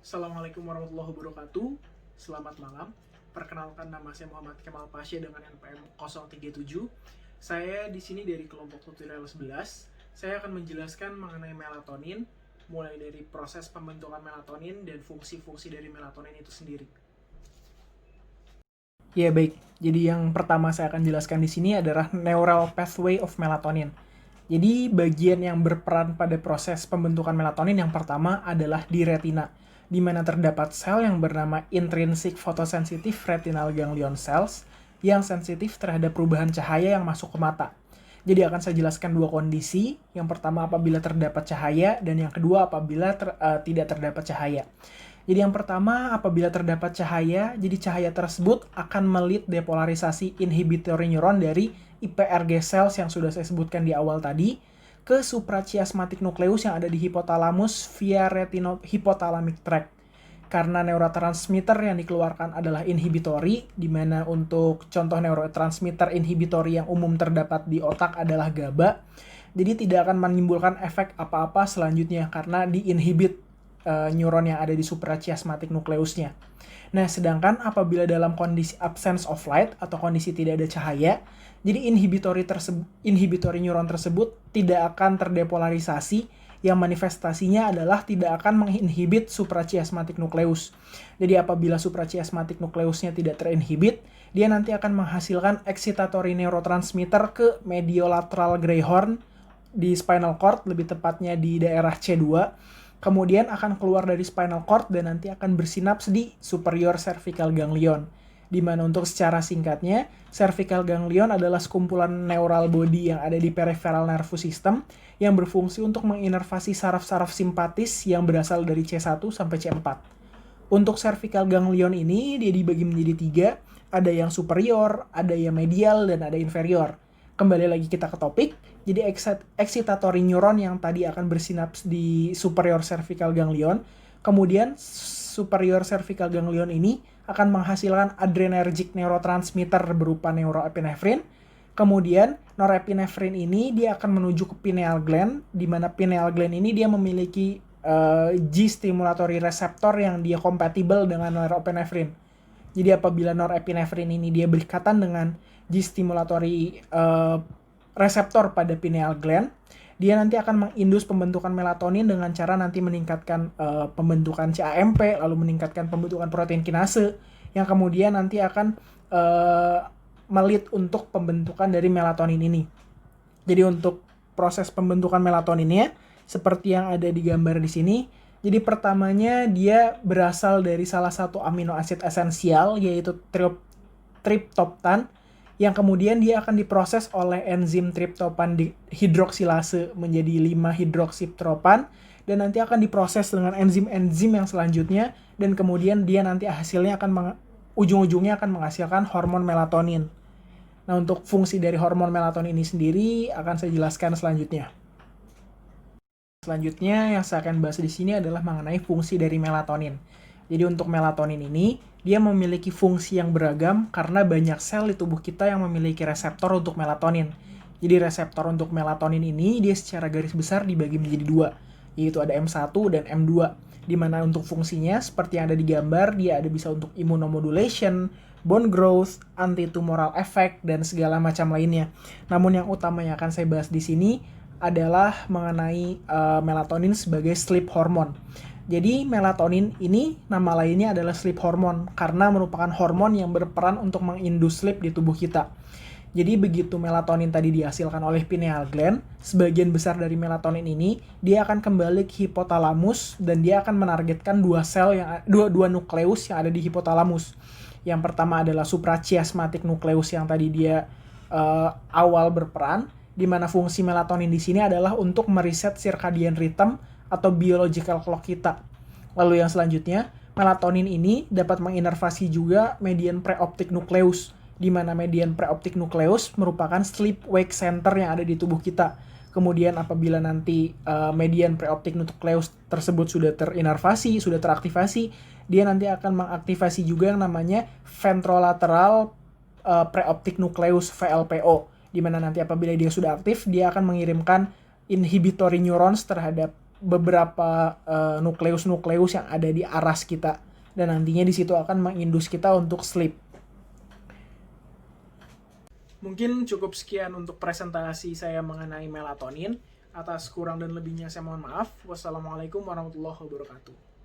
Assalamualaikum warahmatullahi wabarakatuh. Selamat malam. Perkenalkan, nama saya Muhammad Kemal Pasha dengan NPM 037. Saya di sini dari kelompok tutorial 11. Saya akan menjelaskan mengenai melatonin, mulai dari proses pembentukan melatonin dan fungsi-fungsi dari melatonin itu sendiri. Ya baik, jadi yang pertama saya akan jelaskan di sini adalah neural pathway of melatonin. Jadi bagian yang berperan pada proses pembentukan melatonin yang pertama adalah di retina, di mana terdapat sel yang bernama intrinsic photosensitive retinal ganglion cells yang sensitif terhadap perubahan cahaya yang masuk ke mata. Jadi akan saya jelaskan dua kondisi, yang pertama apabila terdapat cahaya dan yang kedua apabila tidak terdapat cahaya. Jadi yang pertama, apabila terdapat cahaya, jadi cahaya tersebut akan melit depolarisasi inhibitory neuron dari IPRG cells yang sudah saya sebutkan di awal tadi ke suprachiasmatic nucleus yang ada di hipotalamus via retinohypothalamic tract. Karena neurotransmitter yang dikeluarkan adalah inhibitory, di mana untuk contoh neurotransmitter inhibitory yang umum terdapat di otak adalah GABA, jadi tidak akan menimbulkan efek apa-apa selanjutnya karena diinhibit neuron yang ada di suprachiasmatic nucleusnya. Nah, sedangkan apabila dalam kondisi absence of light atau kondisi tidak ada cahaya, jadi inhibitory neuron tersebut tidak akan terdepolarisasi, yang manifestasinya adalah tidak akan menginhibit suprachiasmatic nucleus. Jadi apabila suprachiasmatic nucleusnya tidak terinhibit, dia nanti akan menghasilkan excitatory neurotransmitter ke mediolateral greyhorn di spinal cord, lebih tepatnya di daerah C2. Kemudian akan keluar dari spinal cord dan nanti akan bersinaps di superior cervical ganglion. Di mana untuk secara singkatnya, cervical ganglion adalah sekumpulan neural body yang ada di peripheral nervous system yang berfungsi untuk menginervasi saraf-saraf simpatis yang berasal dari C1 sampai C4. Untuk cervical ganglion ini dia dibagi menjadi 3, ada yang superior, ada yang medial, dan ada inferior. Kembali lagi kita ke topik, jadi excitatory neuron yang tadi akan bersinaps di superior cervical ganglion, kemudian superior cervical ganglion ini akan menghasilkan adrenergic neurotransmitter berupa neuroepinefrin, kemudian norepinefrin ini dia akan menuju ke pineal gland, di mana pineal gland ini dia memiliki G-stimulatory receptor yang dia kompatibel dengan norepinefrin. Jadi apabila norepinefrin ini dia berikatan dengan G-stimulatory reseptor pada pineal gland, dia nanti akan mengindus pembentukan melatonin dengan cara nanti meningkatkan pembentukan CAMP, lalu meningkatkan pembentukan protein kinase, yang kemudian nanti akan melit untuk pembentukan dari melatonin ini. Jadi untuk proses pembentukan melatoninnya, seperti yang ada di gambar di sini, jadi pertamanya dia berasal dari salah satu amino asid esensial, yaitu triptophan, yang kemudian dia akan diproses oleh enzim triptophan hidroksilase menjadi 5-hidroksitrophan, dan nanti akan diproses dengan enzim-enzim yang selanjutnya, dan kemudian dia nanti hasilnya ujung-ujungnya akan menghasilkan hormon melatonin. Nah, untuk fungsi dari hormon melatonin ini sendiri akan saya jelaskan selanjutnya. Selanjutnya yang saya akan bahas di sini adalah mengenai fungsi dari melatonin. Jadi untuk melatonin ini, dia memiliki fungsi yang beragam karena banyak sel di tubuh kita yang memiliki reseptor untuk melatonin. Jadi reseptor untuk melatonin ini dia secara garis besar dibagi menjadi 2, yaitu ada M1 dan M2. Di mana untuk fungsinya seperti yang ada di gambar, dia ada bisa untuk immunomodulation, bone growth, anti-tumoral effect, dan segala macam lainnya. Namun yang utama yang akan saya bahas di sini adalah mengenai melatonin sebagai sleep hormone. Jadi melatonin ini nama lainnya adalah sleep hormone karena merupakan hormon yang berperan untuk mengindus sleep di tubuh kita. Jadi begitu melatonin tadi dihasilkan oleh pineal gland, sebagian besar dari melatonin ini dia akan kembali ke hipotalamus dan dia akan menargetkan dua nukleus yang ada di hipotalamus. Yang pertama adalah suprachiasmatic nucleus yang tadi dia awal berperan, di mana fungsi melatonin di sini adalah untuk mereset circadian rhythm atau biological clock kita. Lalu yang selanjutnya, melatonin ini dapat menginervasi juga median preoptic nucleus, di mana median preoptic nucleus merupakan sleep wake center yang ada di tubuh kita. Kemudian apabila nanti median preoptic nucleus tersebut sudah terinervasi, sudah teraktivasi, dia nanti akan mengaktifasi juga yang namanya ventrolateral preoptic nucleus VLPO, di mana nanti apabila dia sudah aktif, dia akan mengirimkan inhibitory neurons terhadap beberapa nukleus-nukleus yang ada di aras kita, dan nantinya di situ akan mengindus kita untuk sleep. Mungkin cukup sekian untuk presentasi saya mengenai melatonin. Atas kurang dan lebihnya saya mohon maaf. Wassalamualaikum warahmatullahi wabarakatuh.